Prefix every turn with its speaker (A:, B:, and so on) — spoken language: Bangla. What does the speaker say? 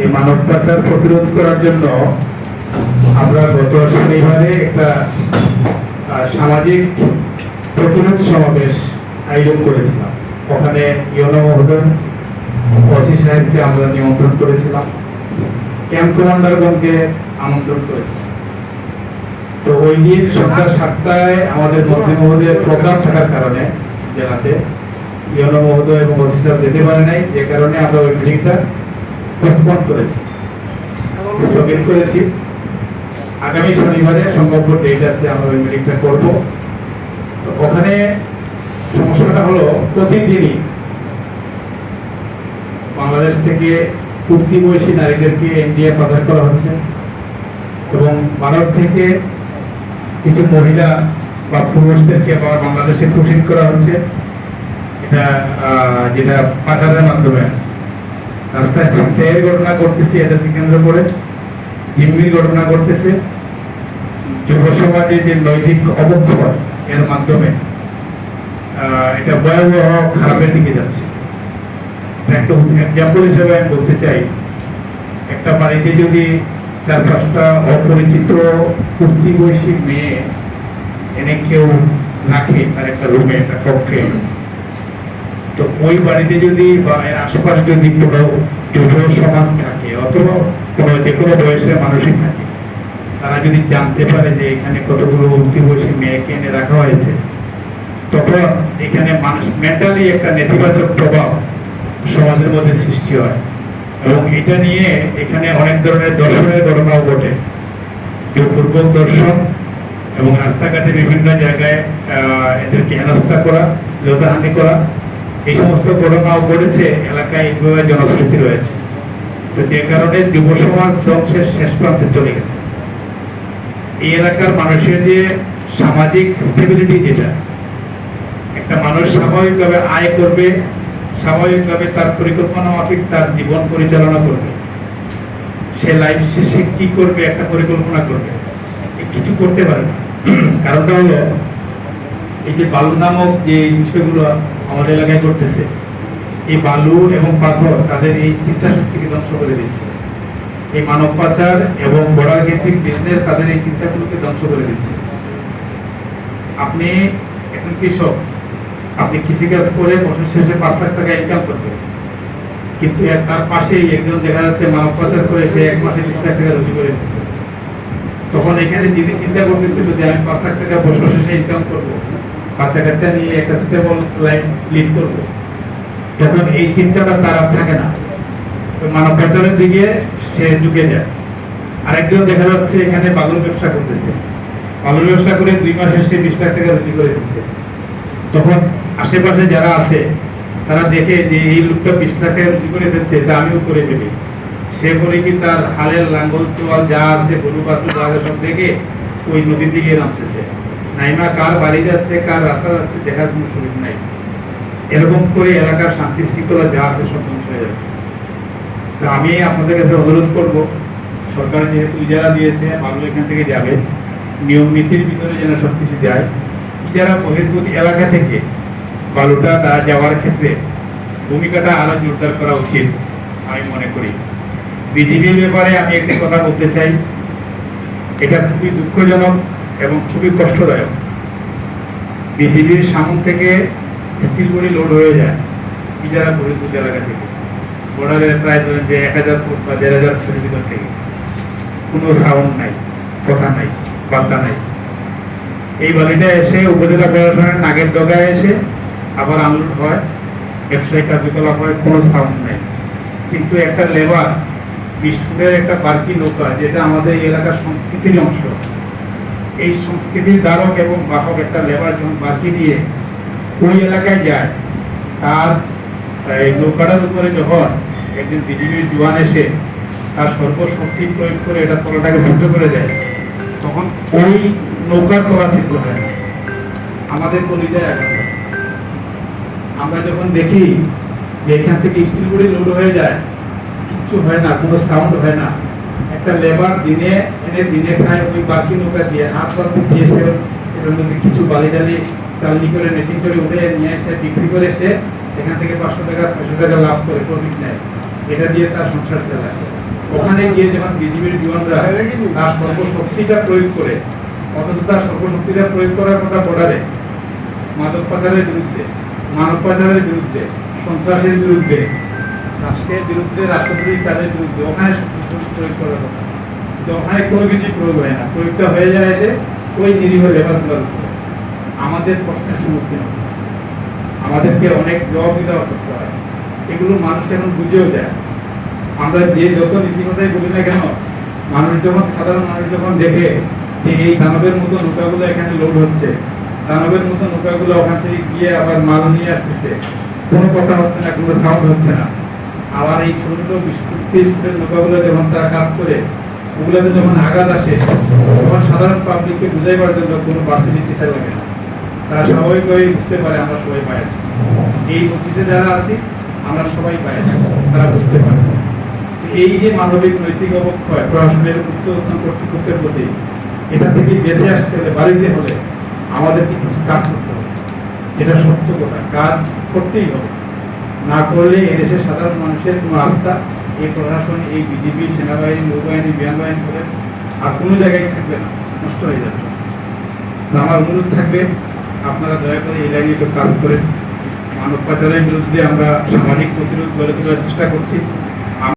A: এই মানব পাচার প্রতিরোধ করার জন্য আমরা গত শনিবারে একটা সামাজিক প্রতিরোধ সমাবেশ আয়োজন করেছিলাম। ওখানে ইউনো মহোদয়, ওসি সাহেবকে আমরা নিমন্ত্রণ করেছিলাম, ক্যাম্প কমান্ডারগণকে আমন্ত্রণ করেছিলাম। তো ওই দিন সন্ধ্যা 7টায় আমাদের মন্ত্রী মহোদয়ের প্রোগ্রাম থাকার কারণে জেলাতে ইউনো মহোদয় এবং ওসি সাহেব যেতে পারে নাই, যে কারণে আমরা ওই মিটিংটা পোস্টপোন করেছি, স্থগিত করেছি। আগামী শনিবারে সম্ভাব্য ডেট আছে, আমরা ওই মিটিংটা করব। তো ওখানে সমস্যাটা হলো প্রতিদিনই বাংলাদেশ থেকে চুক্তি বয়সী নারীদেরকে ইন্ডিয়া পাচার করা হচ্ছে এবং ভারত থেকে কিছু মহিলা বা পুরুষদেরকে আবার বাংলাদেশে ক্রুশিং করা হচ্ছে, এটা যেটা পাচারের মাধ্যমে। রাস্তায় ছিনতাইয়ের ঘটনা ঘটতেছে, এদেরকে কেন্দ্র করে জিম্মির ঘটনা ঘটতেছে। যুব সমাজের যে নৈতিক অবক্ষয় এর মাধ্যমে এটা ভয়াবহ খারাপের দিকে যাচ্ছে। একটা এক্সাম্পল হিসেবে আমি বলতে চাই, একটা বাড়িতে যদি 4-5টা অপরিচিত কুর্তি বয়সী মেয়ে এনে কেউ রাখে তার একটা রুমে, একটা কক্ষে, তো ওই বাড়িতে যদি বা এর আশপাশ যদি কোনো যুব সমাজ থাকে অথবা কোনো যে কোনো বয়সের মানুষই থাকে, তারা যদি জানতে পারে যে এখানে কতগুলো উঠতি বয়সী মেয়েকে এনে রাখা হয়েছে, তখন এখানে মানুষ মেন্টালি একটা নেতিবাচক প্রভাব সমাজের মধ্যে সৃষ্টি হয়। এবং এটা নিয়ে এখানে অনেক ধরনের দর্শনের ঘটনাও ঘটে, জোরপূর্বক দর্শন এবং রাস্তাঘাটে বিভিন্ন জায়গায় এদেরকে হেনস্থা করা, শ্লীলতাহানি করা, এই সমস্ত ঘটনাও ঘটেছে। এলাকায় এইভাবে জনশ্রুতি রয়েছে। তো যে কারণে যুব সমাজ ধ্বংসের শেষ প্রান্তে চলে গেছে। এই এলাকার মানুষের যে সামাজিক স্টেবিলিটি, যেটা একটা মানুষ স্বাভাবিকভাবে আয় করবে, স্বাভাবিকভাবে তার পরিকল্পনা মাফিক তার জীবন পরিচালনা করবে, সে লাইফ শেষে কি করবে একটা পরিকল্পনা করবে, কিছু করতে পারে না। কারণটা হলো এই যে বালু নামক যে বিষয়গুলো আমাদের এলাকায় করতেছে, এই বালু এবং পাথর তাদের এই চিন্তা শক্তিকে ধ্বংস করে দিচ্ছে। এই মানব পাচার এবং বর্ডার কেন্দ্রিক বিজনেস তাদের এই চিন্তাগুলোকে ধ্বংস করে দিচ্ছে। আপনি এখন কৃষক, আপনি কৃষিকাজ করে বছর শেষে 5 লাখ টাকা ইনকাম করবেন, কিন্তু তার পাশেই একজন দেখা যাচ্ছে মানব পাচার করে সে 1 মাসে 20 লাখ টাকা রুজি করে দিচ্ছে। তখন এখানে যিনি চিন্তা করতেছিল যে আমি 5 লাখ টাকা বছর শেষে ইনকাম করবো, বাচ্চা কাচ্চা নিয়ে একটা স্টেবল লাইফ লিড করবো, তখন এই চিন্তাটা তার আর থাকে না, মানব পাচারের দিকে সে ঝুঁকে যায়। আরেকজন দেখা যাচ্ছে এখানে বালুর ব্যবসা করতেছে, বালুর ব্যবসা করে 2 মাসে সে 20 লাখ টাকা রুজি করে দিচ্ছে। তখন আশেপাশে যারা আছে তারা দেখে যে এই লোকটা 20 লাখ টাকা রুজি করে দিচ্ছে, তা আমিও করে দেবে। সে বলে কি তার হালের লাঙ্গল চোয়াল যা আছে, গরু বাছুর যা আছে সব দেখে ওই নদীর দিকে নামতেছে। নাইমা কার বাড়ি যাচ্ছে, কার রাস্তা যাচ্ছে দেখার কোনো সুযোগ নাই। এরকম করে এলাকার শান্তি শৃঙ্খলা যা আছে সব ধ্বংস হয়ে যাচ্ছে। তো আমি আপনাদের কাছে অনুরোধ করব, সরকার যেহেতু ইজারা দিয়েছে, বালু এখান থেকে যাবে, নিয়ম নীতির ভিতরে যেন সবকিছু যায়। ইজারা বহির্ভূত এলাকা থেকে বালুটা তারা যাওয়ার ক্ষেত্রে ভূমিকাটা আরো জোরদার করা উচিত আমি মনে করি। বিজিবির ব্যাপারে আমি একটি কথা বলতে চাই, এটা খুবই দুঃখজনক এবং খুবই কষ্টদায়ক। বিজিবির সামন থেকে স্টিল বডি লোড হয়ে যায় ইজারা বহির্ভূত এলাকা থেকে, বর্ডারের প্রায় ধরেন যে 1000 ফুট বা 1500 ফুটের ভিতর থেকে। কোনো সাউন্ড নাই, কথা নাই, বার্তা নাই। এই বালিটা এসে উপজেলা প্রশাসনের নাগের ডগায় এসে আবার আনলোড হয়, ব্যবসায়িক কার্যকলাপ হয়, কোনো সাউন্ড নাই। কিন্তু একটা লেবার 20 ফুটের একটা বার্কি নৌকা, যেটা আমাদের এই এলাকার সংস্কৃতির অংশ, এই সংস্কৃতির ধারক এবং বাহক একটা লেবার যখন বার্কি দিয়ে ওই এলাকায় যায়, তার এই নৌকাটার উপরে যখন একজন বিজিবির জওয়ান এসে তার সর্বশক্তি প্রয়োগ করে এটা তলাটাকে সিদ্ধ করে দেয়, তখন ওই নৌকার তলা সিদ্ধ হয় না, আমাদের কলিজায় আঘাত হয়। আমরা যখন দেখি যে এখান থেকে স্টিল বডি লোড হয়ে যায়, কিচ্ছু হয় না, কোনো সাউন্ড হয় না, একটা লেবার দিনে এনে দিনে খায় ওই বাকি নৌকা দিয়ে, হাত পা দিয়ে সে এটার মধ্যে কিছু বালি টালি চালনি করে নেটিং করে উঠে নিয়ে এসে বিক্রি করে সে এখান থেকে 500 টাকা 600 টাকা লাভ করে প্রফিট নেয়। এটা দিয়ে তার সংসার চালায়। ওখানে গিয়ে যখন বিজিবির জওয়ানরা তার সর্বশক্তিটা প্রয়োগ করে, অথচ তার সর্বশক্তিটা প্রয়োগ করার কথা বর্ডারে মাদক পাচারের বিরুদ্ধে, মানব পাচারের বিরুদ্ধে, সন্ত্রাসের বিরুদ্ধে, রাষ্ট্রের বিরুদ্ধে, রাষ্ট্রদ্রোহী কাজের বিরুদ্ধে, ওখানে সবকিছু প্রয়োগ করার কথা। তো ওখানে কোনো কিছু প্রয়োগ হয় না, প্রয়োগটা হয়ে যায় এসে ওই নিরীহ লেবারগুলোর উপরে। আমাদের প্রশ্নের সম্মুখীন হতে হয়, আমাদেরকে অনেক জবাবদিহিতা করতে হয়। এগুলো মানুষ এখন বুঝেও যায়। আমরা যে যত নীতিমাতাই বলি না কেন, মানুষ যখন, সাধারণ মানুষ যখন দেখে যে এই দানবের মতো নৌকাগুলো এখানে লোড হচ্ছে, দানবের মতো নৌকাগুলো ওখান থেকে গিয়ে আবার মাল নিয়ে আসতেছে, কোনো কথা হচ্ছে না, কোনো সাউন্ড হচ্ছে না। আবার এই ছোট ছোট 20-30 ফুটের নৌকাগুলো যখন তারা কাজ করে, ওগুলোতে যখন আঘাত আসে, তখন সাধারণ পাবলিককে বুঝাইবার জন্য কোনো ভার্সিটি টিচার লাগে না। তারা স্বাভাবিকভাবে বুঝতে পারে আমরা সবাই বায়াস। এই অফিসে যারা আছি আমরা সবাই বায়াস, তারা বুঝতে পারে। এই যে মানবিক নৈতিক অবক্ষয় প্রশাসনের উচ্চতম কর্তৃপক্ষের প্রতি, এটা থেকে বেঁচে আসতে হলে, বাড়িতে হলে আমাদেরকে কিছু কাজ করতে হবে। এটা সত্য কথা, কাজ করতেই হবে। না করলে এদেশের সাধারণ মানুষের কোনো আস্থা এই প্রশাসন, এই বিজিবি, সেনাবাহিনী, নৌবাহিনী, বিমান বাহিনী করে আর কোনো জায়গায় থাকবে না, নষ্ট হয়ে যাবে। আমার অনুরোধ থাকবে, আপনারা দয়া করে এই লাইনে একটু কাজ করেন। মানব পাচারের বিরুদ্ধে আমরা সামাজিক প্রতিরোধ গড়ে তোলার চেষ্টা করছি।